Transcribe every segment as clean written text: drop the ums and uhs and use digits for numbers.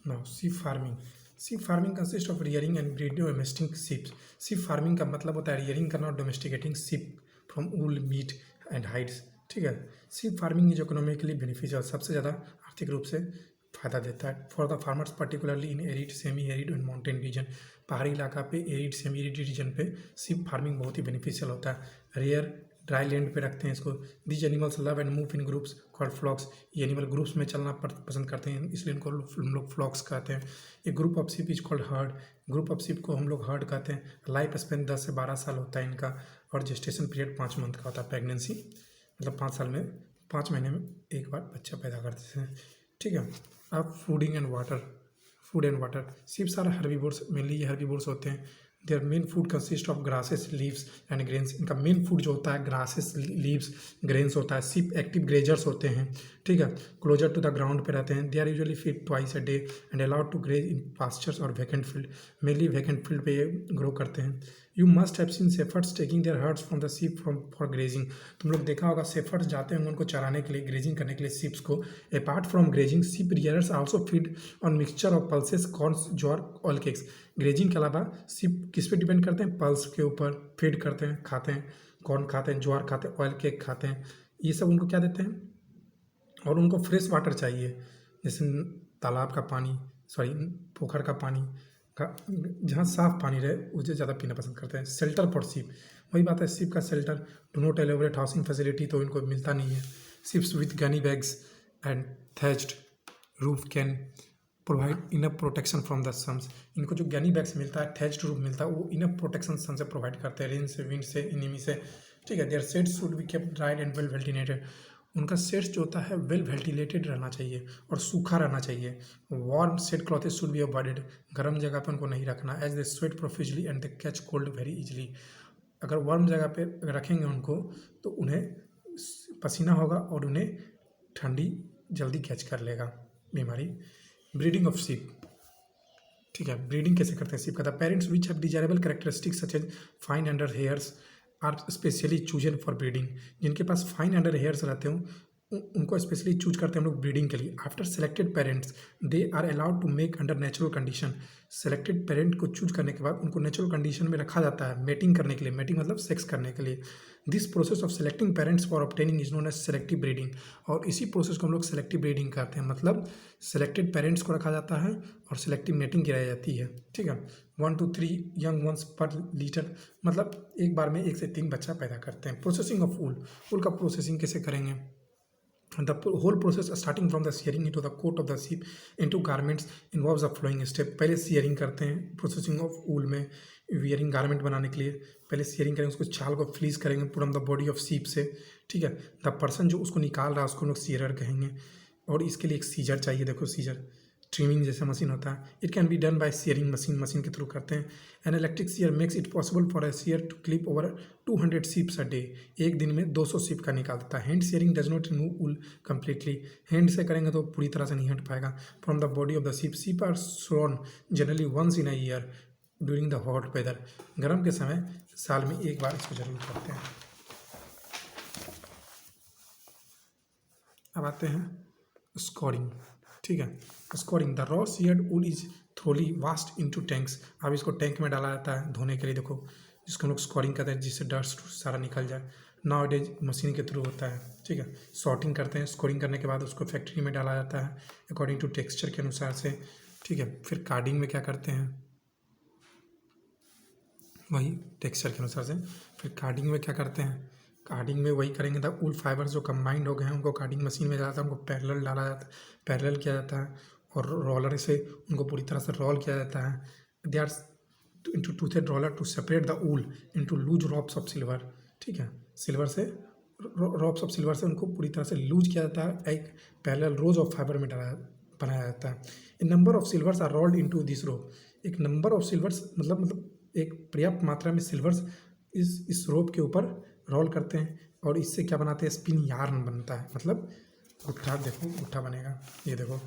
Now sheep farming. sheep farming consist of rearing and breeding domestic sheep। sheep farming का मतलब होता है rearing करना और domesticating sheep from wool meat and hides. ठीक है। sheep farming is economically beneficial, सबसे ज़्यादा आर्थिक रूप से फ़ायदा देता है for the farmers particularly in arid semi arid and mountain region. पहाड़ी इलाका पे एरिड सेमी एरिड रीजन पे sheep फार्मिंग बहुत ही बेनिफिशियल होता है। रेयर ड्राई लैंड पे रखते हैं इसको। These animals love and move in groups called flocks. ये एनिमल ग्रुप्स में चलना पसंद करते हैं, इसलिए इनको हम लोग फ्लॉक्स कहते हैं। A group of sheep is called herd. Group of sheep को हम लोग हर्ड कहते हैं। लाइफ स्पेन 10 से 12 साल होता है इनका, और जेस्टेशन पीरियड 5 मंथ का होता है। प्रेगनेंसी मतलब 5 साल में 5 महीने में एक बार बच्चा पैदा करते हैं। ठीक है। अब fooding and water. Food and water. Sheeps are herbivores, mainly ये हर्बीवोर्स होते हैं। Their main food consist of grasses, leaves and grains. इनका मेन फूड जो होता है ग्रासेस, लीव्स, ग्रेन्स होता है। शिप एक्टिव ग्रेजर्स होते हैं। ठीक है। क्लोजर टू द ग्राउंड पे रहते हैं। They are usually feed twice a day and allowed to graze in pastures और vacant field. Mainly vacant field पे ये ग्रो करते हैं। You must have seen shepherds taking their herds from the sheep from for grazing. तुम लोग देखा होगा shepherd's जाते हैं उनको चराने के लिए, ग्रेजिंग करने के लिए शिप्स को। Apart from grazing sheep rearers also feed on mixture of pulses, corns, jowar, oil cakes. Grazing के अलावा शिप किस पे डिपेंड करते हैं? पल्स के ऊपर फीड करते हैं, खाते हैं, कॉर्न खाते हैं, ज्वार खाते हैं, ऑयल केक खाते हैं। ये सब उनको क्या देते हैं? और उनको फ्रेश वाटर चाहिए, जैसे तालाब का पानी, सॉरी पोखर का पानी का, जहाँ साफ पानी रहे उसे ज़्यादा पीना पसंद करते हैं। शेल्टर फॉर शिप, वही बात है, शिप का shelter. Do not elaborate housing facility तो इनको मिलता नहीं है। Sheeps with gunny bags and thatched roof can provide enough protection from the suns. इनको जो गनी बैग्स मिलता है, थैच्ड रूफ मिलता है, वो इनफ प्रोटेक्शन सन से प्रोवाइड करते हैं, रेन से, विंड से, इनिमी से। ठीक है। Their sheds should be kept dried and well ventilated. उनका शेड्स जो होता है वेल वेंटिलेटेड रहना चाहिए और सूखा रहना चाहिए। Warm shed clothes should be avoided. गर्म जगह पे उनको नहीं रखना। As they sweat profusely and they catch cold very easily. अगर वार्म जगह पे रखेंगे उनको तो उन्हें पसीना होगा और उन्हें ठंडी जल्दी कैच कर लेगा बीमारी। Breeding of sheep. ठीक है। ब्रीडिंग कैसे करते हैं शिप का? The parents which have desirable characteristics such as fine under hairs are specially chosen for breeding. जिनके पास फाइन अंडर हेयर्स रहते हो उनको स्पेशली चूज करते हैं हम लोग ब्रीडिंग के लिए। After selected parents they are allowed to make under natural condition. Selected parent को चूज करने के बाद उनको नेचुरल कंडीशन में रखा जाता है मेटिंग करने के लिए। मेटिंग मतलब सेक्स करने के लिए। This process of selecting parents for obtaining is known as selective breeding. और इसी प्रोसेस को हम लोग सेलेक्टिव ब्रीडिंग करते हैं, मतलब सेलेक्टेड पेरेंट्स को रखा जाता है और सेलेक्टिव मेटिंग कराई जाती है। ठीक है। 1 to 3 यंग वंस पर लीटर, मतलब एक बार में 1 से 3 बच्चा पैदा करते हैं। Processing of wool. वूल का प्रोसेसिंग कैसे करेंगे? The whole process starting from the shearing into the coat of the sheep into garments involves the following step। पहले shearing करते हैं प्रोसेसिंग ऑफ वूल में, वियरिंग गारमेंट बनाने के लिए। पहले शेयरिंग करेंगे, उसको छाल को फ्लीज करेंगे from the body of sheep से। ठीक है। द पर्सन जो उसको निकाल रहा है उसको हम लोग शेयरर कहेंगे, और इसके लिए एक सीजर चाहिए। देखो सीजर ट्रिमिंग जैसा मशीन होता है। It can be done by shearing machine, machine के थ्रू करते हैं। An electric shear makes it possible for a shear to clip over 200 sheeps a day. एक दिन में 200 शीप का निकाल देता है। Hand shearing does not remove wool completely. हैंड से करेंगे तो पूरी तरह से नहीं हट पाएगा from the body of the sheep. Sheep are shorn generally once in a year during the hot weather. गर्म के समय साल में एक बार इसको जरूर करते हैं। अब आते हैं स्कोरिंग। ठीक है। Scouring. The raw sheared wool is thoroughly washed into tanks. अब इसको टैंक में डाला जाता है धोने के लिए, देखो जिसको हम लोग स्कोरिंग कहते हैं, जिससे डस्ट सारा निकल जाए। नाउ डेज मशीन के थ्रू होता है। ठीक है। सॉर्टिंग करते हैं, स्कोरिंग करने के बाद उसको फैक्ट्री में डाला जाता है अकॉर्डिंग टू टेक्सचर के अनुसार से। ठीक है। फिर कार्डिंग में क्या करते हैं, वही टेक्सचर के अनुसार से। फिर कार्डिंग में क्या करते हैं, कार्डिंग में वही करेंगे। द वूल फाइबर्स जो कंबाइंड हो गए हैं उनको कार्डिंग मशीन में जाता है, उनको पैरेलल डाला जाता है, पैरेलल किया जाता है, और रोलर से उनको पूरी तरह से रोल किया जाता है। They are into toothed roller to separate the wool into loose ropes of silver. ठीक है। सिल्वर से रॉप्स ऑफ सिल्वर से उनको पूरी तरह से लूज किया जाता है, एक पैरेलल रोज ऑफ फाइबर में बनाया जाता है। A number of slivers are rolled into this rope. एक नंबर ऑफ सिल्वर्स मतलब एक पर्याप्त मात्रा में सिल्वर्स इस रोप के ऊपर रोल करते हैं, और इससे क्या बनाते हैं, स्पिन यार्न बनता है, मतलब गुट्ठा। देखो गुट्ठा बनेगा, ये देखो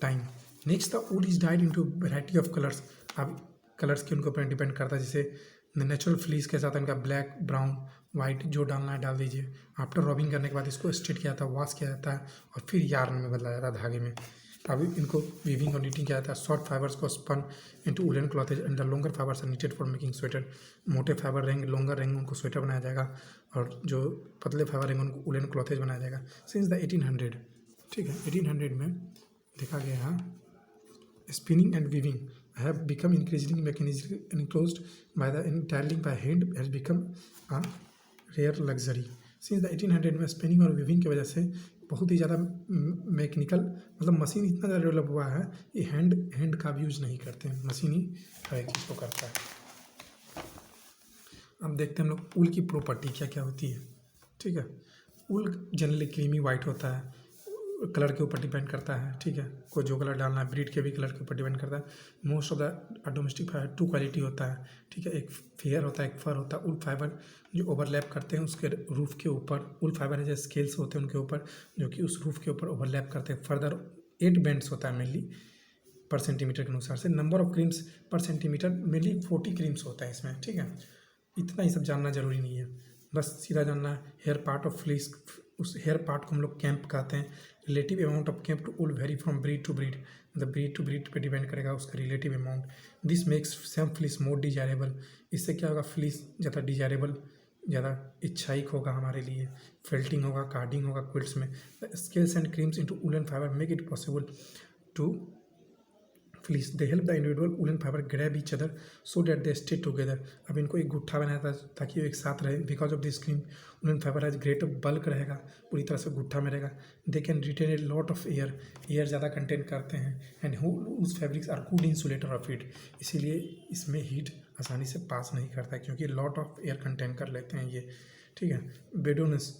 time. Next the wool is died into variety of colours. अब कलर्स के उनके ऊपर डिपेंड करता है, जैसे नेचुरल फ्लीस के साथ इनका ब्लैक, ब्राउन, वाइट जो डालना है डाल दीजिए। आफ्टर रॉबिंग करने के बाद इसको स्ट्रेट किया जाता है, वॉश किया जाता है, और फिर यार्न में बदला जाता है, धागे में। अब इनको वीविंग और नीटिंग क्या आता है, शॉर्ट फाइबर्स को spun into woollen clothes and the longer fibres are knitted for making sweater. मोटे फाइबर रहेंगे, लॉन्गर रहेंगे, उनको स्वेटर बनाया जाएगा, और जो पतले फाइबर रहेंगे उनको वुलन क्लॉथेज बनाया जाएगा सिंस द 1800। ठीक है, 1800 में देखा गया है spinning and weaving have become increasingly mechanically enclosed by the entirely by hand has become a rare luxury। since the 1800 में स्पिनिंग और वीविंग की वजह से बहुत ही ज़्यादा मैकेनिकल, मतलब मशीन इतना ज़्यादा डेवलप हुआ है ये हैंड का भी यूज नहीं करते हैं, मशीन ही हर एक चीज़ को करता है। अब देखते हैं हम लोग ऊल की प्रॉपर्टी क्या क्या होती है। ठीक है, ऊल जनरली क्रीमी वाइट होता है, कलर के ऊपर डिपेंड करता है। ठीक है, कोई जो कलर डालना है, ब्रीड के भी कलर के ऊपर डिपेंड करता है। Most of the domestic fibre 2 quality होता है। ठीक है, एक फेयर होता है, एक फर होता है। ऊल फाइबर जो ओवरलैप करते हैं उसके रूफ के ऊपर, ऊल फाइबर जैसे स्केल्स होते हैं उनके ऊपर, जो कि उस रूफ के ऊपर ओवरलैप करते हैं। फर्दर 8 बैंड्स होता है मेनली पर सेंटीमीटर के अनुसार से। नंबर ऑफ क्रीम्स पर सेंटीमीटर मेनली 40 क्रीम्स होता है इसमें। ठीक है, इतना ही सब जानना जरूरी नहीं है, बस सीधा जानना है हेयर पार्ट ऑफ फ्लीस, उस हेयर पार्ट को हम लोग कैंप कहते हैं। Relative amount of kemp to wool vary from breed to breed, मतलब ब्रीड टू ब्रीड पे डिपेंड करेगा उसका relative amount. This makes some fleece more desirable. इससे क्या होगा, फ्लीस ज़्यादा डिजायरेबल, ज़्यादा इच्छाइक होगा हमारे लिए। फेल्टिंग होगा, कार्डिंग होगा क्विल्ट्स में। Scales and crimps into woollen fibre make it possible to fleece. They help the individual woollen fibre grab each other so that they stay together. अब इनको एक गुट्ठा बनाया था ताकि वो एक साथ रहे। Because of this crimp woollen fibre has greater bulk रहेगा, पूरी तरह से गुट्ठा में रहेगा। They can retain a lot of air, air ज़्यादा कंटेन करते हैं। And whose fabrics are good insulator of heat, इसीलिए इसमें हीट आसानी से पास नहीं करता है क्योंकि लॉट ऑफ एयर कंटेन कर लेते हैं ये। ठीक है, Bedouins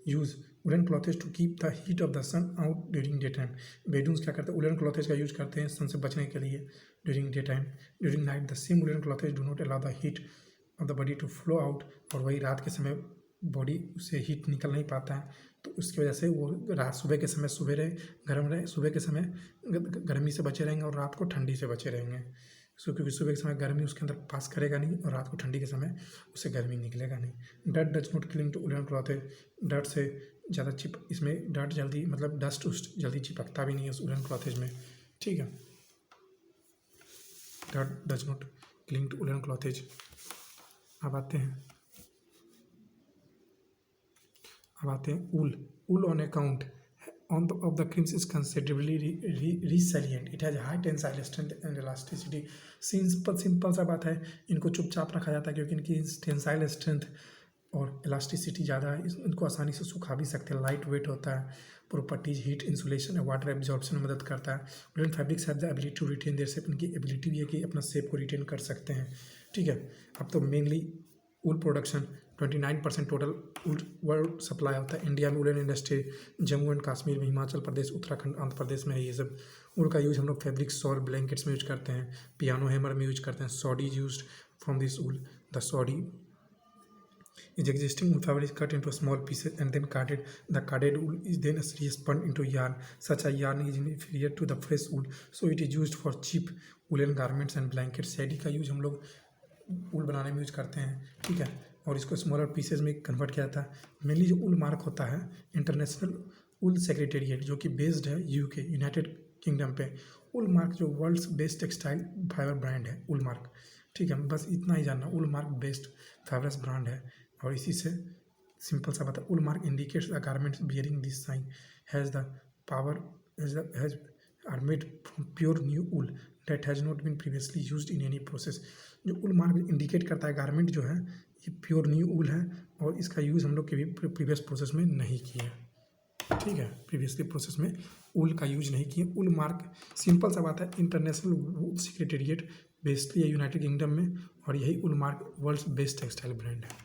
use woollen clothes to keep the heat of the sun out during day time. Bedouins क्या करते हैं, वुलन क्लॉथेज का यूज करते हैं सन से बचने के लिए during day time. During night the same woollen clothes do not allow the heat of the body to flow out. और वही रात के समय बॉडी से हीट निकल नहीं पाता है, तो उसकी वजह से वो रात सुबह के समय सुबह रहे गर्म रहे, सुबह के समय गर्मी से बचे रहेंगे और रात को ठंडी से बचे रहेंगे। क्योंकि सुबह के समय गर्मी उसके अंदर पास करेगा नहीं और रात को ठंडी के समय उससे गर्मी निकलेगा नहीं। Dust does not cling to woollen clothes, dust से ज़्यादा इसमें डस्ट जल्दी, मतलब डस्ट उस्ट जल्दी चिपकता भी नहीं है उस वुलन क्लॉथेज में। ठीक है, dust does not cling to woollen clothes. अब आते हैं wool on account of the creams is considerably resilient. It has high tensile strength and elasticity. Simple सा बात है, इनको चुपचाप रखा जाता है क्योंकि इनकी टेंसाइल स्ट्रेंथ और इलास्टिसिटी ज़्यादा है। इनको आसानी से सुखा भी सकते हैं, लाइट वेट होता है। प्रॉपर्टीज हीट इंसुलेशन और वाटर एब्जॉर्प्शन में मदद करता है। Woollen fabrics have the ability to retain their shape, इनकी एबिलिटी भी है कि अपना शेप को रिटेन कर सकते हैं। ठीक है, अब तो मेनली ऊल प्रोडक्शन 29% टोटल वर्ल्ड सप्लाई होता है। इंडिया में woollen industry Jammu and Kashmir में, हिमाचल प्रदेश, उत्तराखंड, आंध्र प्रदेश में है ये सब। ऊल का यूज़ हम लोग फैब्रिक शॉल ब्लैंकेट्स में यूज करते हैं, पियानो हैमर में यूज करते हैं। Shoddy used from this wool. The shoddy is existing wool fabric is cut into small pieces and then carded. The carded wool is then spun into yarn. Such a yarn is inferior to the fresh wool, so it is used for cheap woolen garments and blankets. सैडी का use हम लोग ऊल बनाने में use करते हैं। ठीक है, और इसको स्मॉलर पीसेज में कन्वर्ट किया जाता है। मेनली जो ऊल मार्क होता है इंटरनेशनल ऊल सेक्रेटेरिएट, जो कि बेस्ड है यूके यूनाइटेड किंगडम पे। ऊल मार्क जो world's best textile fibre brand है ऊल मार्क। ठीक है, बस इतना ही जानना, Woolmark best fibres brand है। और इसी से सिंपल सा बात है, Woolmark indicates the garments bearing this sign has the power has are made from pure new wool that has not been previously used in any process. जो ऊल mark indicate करता है गारमेंट जो है ये pure new ऊल है और इसका use हम लोग कभी प्रीवियस प्रोसेस में नहीं किया। ठीक है, प्रीवियसली प्रोसेस में ऊल का यूज नहीं किया। ऊल मार्क सिंपल सा बात है, इंटरनेशनल वूल सेक्रेटेरिएट बेस्डली है यूनाइटेड किंगडम में, और यही Woolmark world's best textile brand है।